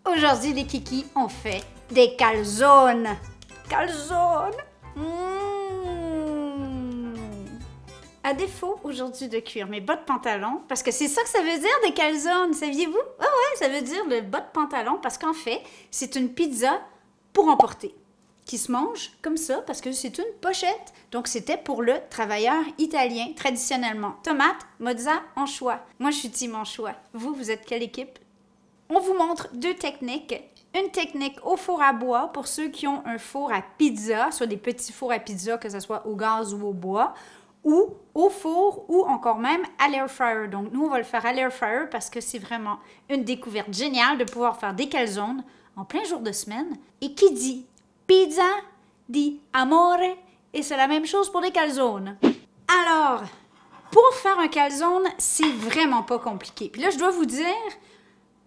Aujourd'hui, les kikis, on fait des calzones. Calzones! À défaut aujourd'hui de cuire mes bas de pantalon, parce que c'est ça que ça veut dire des calzones, saviez-vous? Ah ouais, ça veut dire le bas de pantalon, parce qu'en fait, c'est une pizza pour emporter, qui se mange comme ça, parce que c'est une pochette. Donc, c'était pour le travailleur italien, traditionnellement. Tomate, mozza, anchois. Moi, je suis team anchois. Vous êtes quelle équipe? On vous montre deux techniques. Une technique au four à bois pour ceux qui ont un four à pizza, soit des petits fours à pizza, que ce soit au gaz ou au bois, ou au four ou encore même à l'air fryer. Donc, nous, on va le faire à l'air fryer parce que c'est vraiment une découverte géniale de pouvoir faire des calzones en plein jour de semaine. Et qui dit pizza, dit amore, et c'est la même chose pour des calzones. Alors, pour faire un calzone, c'est vraiment pas compliqué. Puis là, je dois vous dire,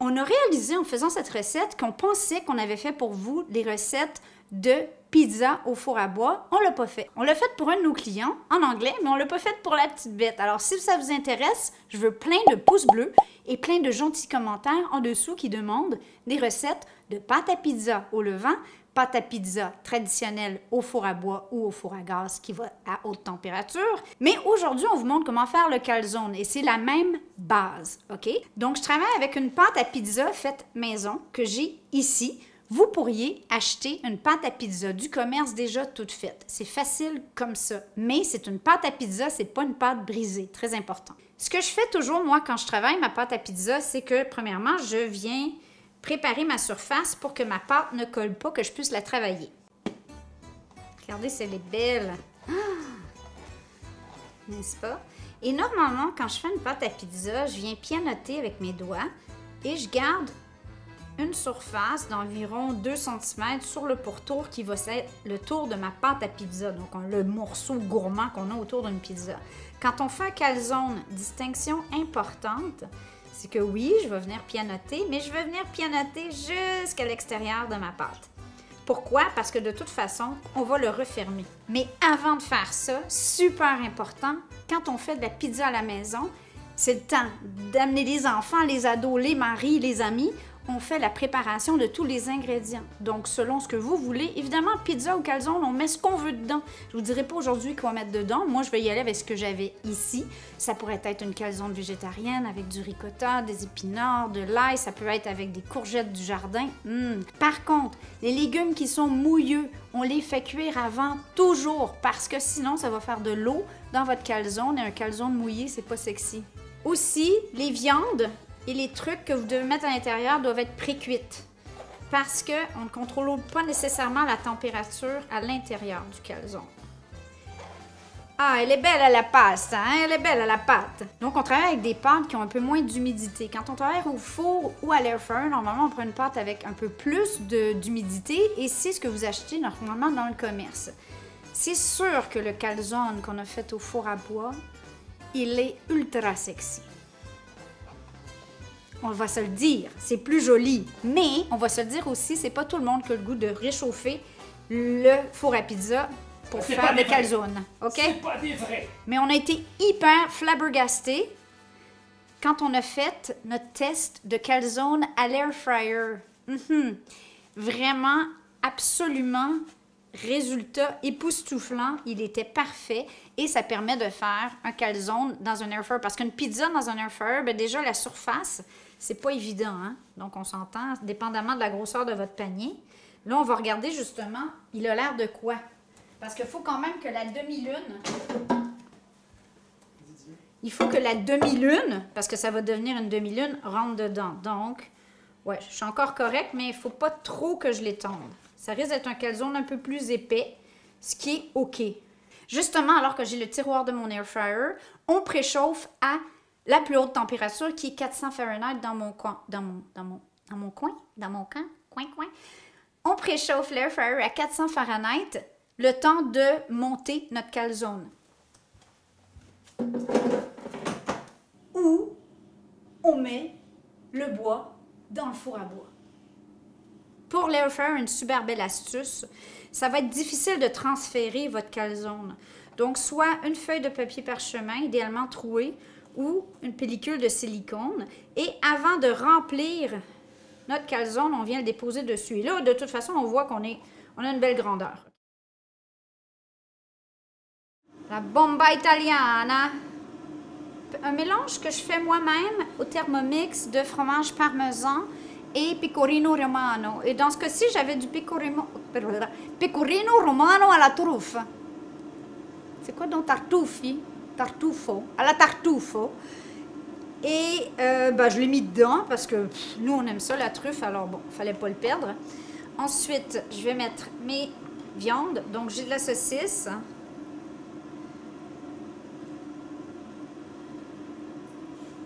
on a réalisé en faisant cette recette qu'on pensait qu'on avait fait pour vous des recettes de pizza au four à bois. On l'a pas fait. On l'a fait pour un de nos clients en anglais, mais on l'a pas fait pour la petite bête. Alors, si ça vous intéresse, je veux plein de pouces bleus et plein de gentils commentaires en dessous qui demandent des recettes de pâte à pizza au levain, pâte à pizza traditionnelle au four à bois ou au four à gaz qui va à haute température. Mais aujourd'hui, on vous montre comment faire le calzone et c'est la même base, OK? Donc, je travaille avec une pâte à pizza faite maison que j'ai ici. Vous pourriez acheter une pâte à pizza du commerce déjà toute faite. C'est facile comme ça. Mais c'est une pâte à pizza, c'est pas une pâte brisée. Très important. Ce que je fais toujours, moi, quand je travaille ma pâte à pizza, c'est que, premièrement, je viens préparer ma surface pour que ma pâte ne colle pas, que je puisse la travailler. Regardez, elle est belle. Ah! N'est-ce pas? Et normalement, quand je fais une pâte à pizza, je viens pianoter avec mes doigts et je garde une surface d'environ 2 cm sur le pourtour qui va être le tour de ma pâte à pizza, donc le morceau gourmand qu'on a autour d'une pizza. Quand on fait un calzone, distinction importante, c'est que oui, je vais venir pianoter, mais je vais venir pianoter jusqu'à l'extérieur de ma pâte. Pourquoi? Parce que de toute façon, on va le refermer. Mais avant de faire ça, super important, quand on fait de la pizza à la maison, c'est le temps d'amener les enfants, les ados, les maris, les amis. On fait la préparation de tous les ingrédients. Donc, selon ce que vous voulez, évidemment, pizza ou calzone, on met ce qu'on veut dedans. Je vous dirai pas aujourd'hui quoi mettre dedans. Moi, je vais y aller avec ce que j'avais ici. Ça pourrait être une calzone végétarienne avec du ricotta, des épinards, de l'ail. Ça peut être avec des courgettes du jardin. Par contre, les légumes qui sont mouilleux, on les fait cuire avant toujours parce que sinon, ça va faire de l'eau dans votre calzone et un calzone mouillé, c'est pas sexy. Aussi, les viandes et les trucs que vous devez mettre à l'intérieur doivent être pré-cuites parce qu'on ne contrôle pas nécessairement la température à l'intérieur du calzone. Ah, elle est belle à la pâte, hein? Elle est belle à la pâte. Donc, on travaille avec des pâtes qui ont un peu moins d'humidité. Quand on travaille au four ou à l'air fryer, normalement, on prend une pâte avec un peu plus d'humidité et c'est ce que vous achetez normalement dans le commerce. C'est sûr que le calzone qu'on a fait au four à bois, il est ultra sexy. On va se le dire, c'est plus joli. Mais on va se le dire aussi, c'est pas tout le monde qui a le goût de réchauffer le four à pizza pour faire des calzones. OK? C'est pas des vrais. Mais on a été hyper flabbergastés quand on a fait notre test de calzone à l'air fryer. Vraiment, absolument, résultat époustouflant. Il était parfait et ça permet de faire un calzone dans un air fryer. Parce qu'une pizza dans un air fryer, ben déjà la surface, c'est pas évident, hein? Donc, on s'entend, dépendamment de la grosseur de votre panier. Là, on va regarder justement, il a l'air de quoi? Parce qu'il faut quand même que la demi-lune... Il faut que la demi-lune, parce que ça va devenir une demi-lune, rentre dedans. Donc, ouais, je suis encore correcte, mais il ne faut pas trop que je l'étende. Ça risque d'être un calzone un peu plus épais, ce qui est OK. Justement, alors que j'ai le tiroir de mon air fryer, on préchauffe à la plus haute température qui est 400 Fahrenheit dans mon coin. On préchauffe l'air fryer à 400 Fahrenheit le temps de monter notre calzone. Ou on met le bois dans le four à bois. Pour l'air fryer, une super belle astuce, ça va être difficile de transférer votre calzone. Donc, soit une feuille de papier parchemin, idéalement trouée, ou une pellicule de silicone. Et avant de remplir notre calzone, on vient le déposer dessus. Et là, de toute façon, on voit qu'on a une belle grandeur. La bomba italiana. Un mélange que je fais moi-même au Thermomix de fromage parmesan et pecorino romano. Et dans ce cas-ci, j'avais du pecorino romano à la truffe. C'est quoi donc tartufi? Tartufo. À la tartufo. Et je l'ai mis dedans parce que nous, on aime ça, la truffe. Alors bon, il ne fallait pas le perdre. Ensuite, je vais mettre mes viandes. Donc, j'ai de la saucisse.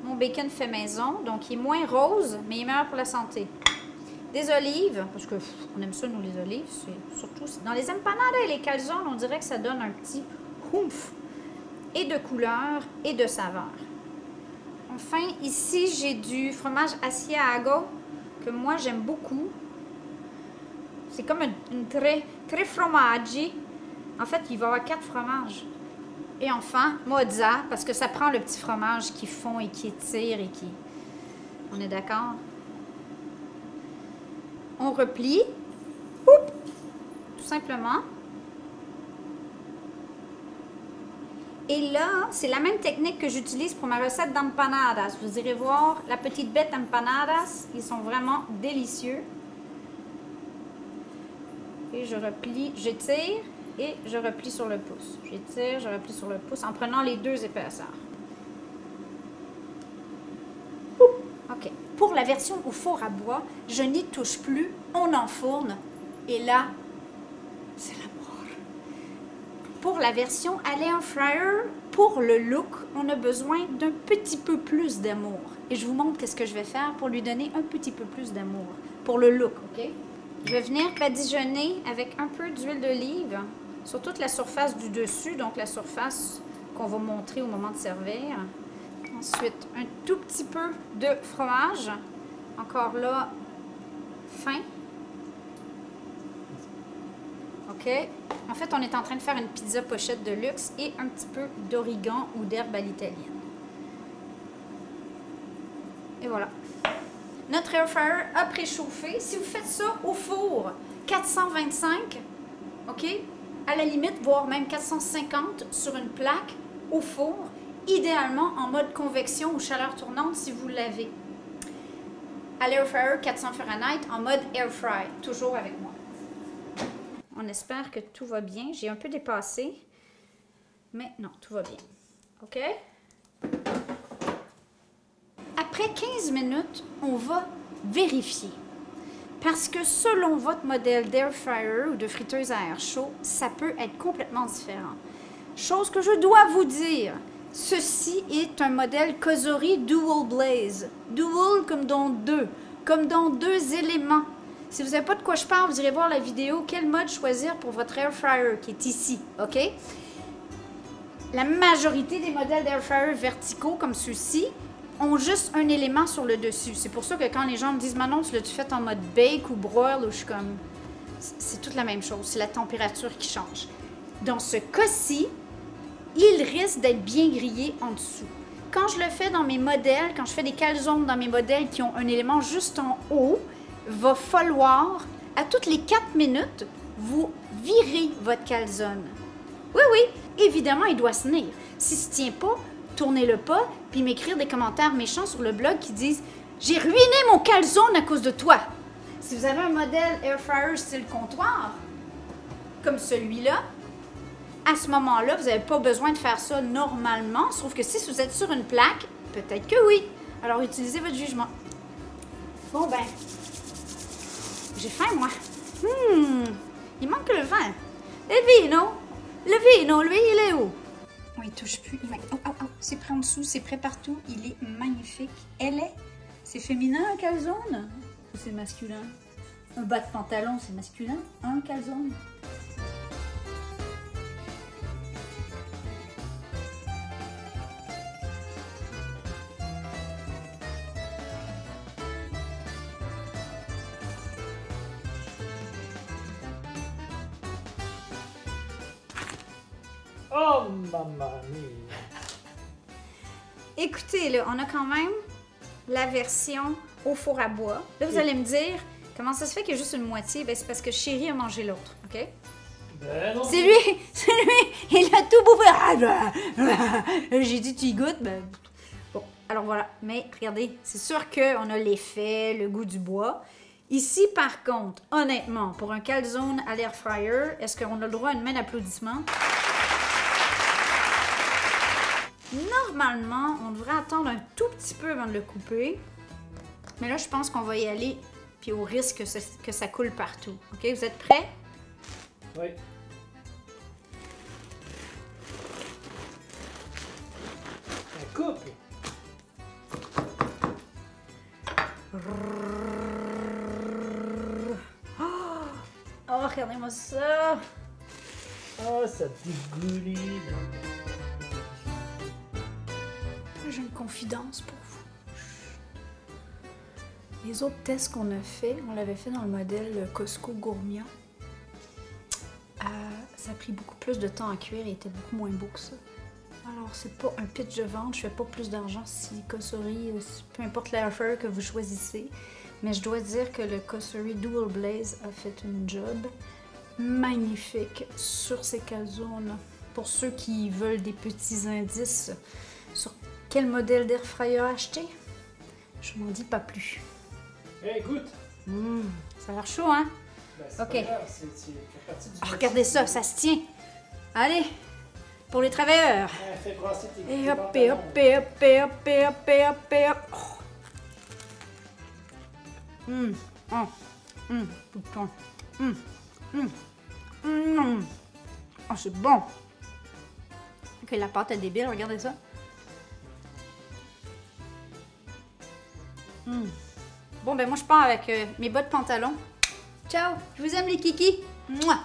Mon bacon fait maison, donc il est moins rose, mais il est meilleur pour la santé. Des olives, parce qu'on aime ça, nous, les olives. Surtout dans les empanadas et les calzones, on dirait que ça donne un petit oomph. Et de couleur et de saveur. Enfin, ici, j'ai du fromage Asiago, que moi, j'aime beaucoup. C'est comme une très fromaggi. En fait, il va y avoir 4 fromages. Et enfin, mozza, parce que ça prend le petit fromage qui fond et qui étire et qui... On est d'accord? On replie. Oup! Tout simplement. Et là, c'est la même technique que j'utilise pour ma recette d'empanadas. Vous irez voir la petite bête empanadas. Ils sont vraiment délicieux. Et je replie, j'étire. Et je replie sur le pouce. J'étire, je replie sur le pouce en prenant les 2 épaisseurs. OK. Pour la version au four à bois, je n'y touche plus. On enfourne. Et là, c'est la mort. Pour la version à l'air fryer, pour le look, on a besoin d'un petit peu plus d'amour. Et je vous montre qu'est-ce que je vais faire pour lui donner un petit peu plus d'amour. Pour le look, OK? Je vais venir badigeonner avec un peu d'huile d'olive sur toute la surface du dessus, donc la surface qu'on va montrer au moment de servir. Ensuite, un tout petit peu de fromage, encore là, fin. OK. En fait, on est en train de faire une pizza pochette de luxe et un petit peu d'origan ou d'herbe à l'italienne. Et voilà. Notre air fryer a préchauffé. Si vous faites ça au four, 425, OK? À la limite, voire même 450 sur une plaque au four, idéalement en mode convection ou chaleur tournante si vous l'avez. À l'air fryer 400 Fahrenheit en mode air fry, toujours avec moi. On espère que tout va bien. J'ai un peu dépassé, mais non, tout va bien. OK? Après 15 minutes, on va vérifier. Parce que selon votre modèle d'air fryer ou de friteuse à air chaud, ça peut être complètement différent. Chose que je dois vous dire, ceci est un modèle Cosori Dual Blaze. Dual comme dans deux éléments. Si vous ne savez pas de quoi je parle, vous irez voir la vidéo « Quel mode choisir pour votre air fryer » qui est ici, OK? La majorité des modèles d'air fryer verticaux comme ceux-ci ont juste un élément sur le dessus. C'est pour ça que quand les gens me disent « Manon, tu l'as-tu fait en mode bake ou broil? » ou je suis comme... C'est toute la même chose, c'est la température qui change. Dans ce cas-ci, il risque d'être bien grillé en dessous. Quand je le fais dans mes modèles, quand je fais des calzones dans mes modèles qui ont un élément juste en haut, va falloir, à toutes les 4 minutes, vous virez votre calzone. Oui, oui, évidemment, il doit se tenir. S'il ne se tient pas, tournez-le pas, puis m'écrire des commentaires méchants sur le blog qui disent « J'ai ruiné mon calzone à cause de toi ». Si vous avez un modèle air fryer style comptoir, comme celui-là, à ce moment-là, vous n'avez pas besoin de faire ça normalement, sauf que si vous êtes sur une plaque, peut-être que oui. Alors, utilisez votre jugement. Bon, ben, j'ai faim, moi. Il manque le vin. Le vino, lui, il est où? Oh, il touche plus. Oh, c'est prêt en dessous, c'est prêt partout. Il est magnifique. C'est féminin, un calzone? Ou c'est masculin? Un bas de pantalon, c'est masculin? Un calzone? Oh, mamma mia! Écoutez, là, on a quand même la version au four à bois. Là, vous allez me dire, comment ça se fait qu'il y a juste une moitié? Ben, c'est parce que Chéri a mangé l'autre, OK? Ben non. C'est lui, il a tout bouffé. J'ai dit, tu y goûtes? Ben, bon, alors voilà. Mais regardez, c'est sûr qu'on a l'effet, le goût du bois. Ici, par contre, honnêtement, pour un calzone à l'air fryer, est-ce qu'on a le droit à une main d'applaudissement? Normalement, on devrait attendre un tout petit peu avant de le couper. Mais là, je pense qu'on va y aller, puis au risque que ça coule partout. OK, vous êtes prêts? Oui. On coupe. Oh, regardez-moi ça! Oh, ça dégouline. J'ai une confidence pour vous. Les autres tests qu'on a fait, on l'avait fait dans le modèle Costco Gourmia. Ça a pris beaucoup plus de temps à cuire et était beaucoup moins beau que ça. Alors, c'est pas un pitch de vente, je fais pas plus d'argent si Cosori, peu importe l'air fryer que vous choisissez. Mais je dois dire que le Cosori Dual Blaze a fait une job magnifique sur ces calzones. Pour ceux qui veulent des petits indices sur quel modèle d'air fryer acheter, je n'en dis pas plus. Hey, goûte. Ça a l'air chaud, hein? Ben, c'est Ok. pas grave, fait partie du Regardez ça, ça se tient. Allez, pour les travailleurs. Fais brasser tes Et tes hop, et hop, pantalons. et hop, et hop, et hop, et hop, et hop. Putain. Oh, c'est bon. Ok, la pâte est débile, regardez ça. Bon, ben moi, je pars avec mes bas de pantalon. Ciao, je vous aime les kikis. Mouah.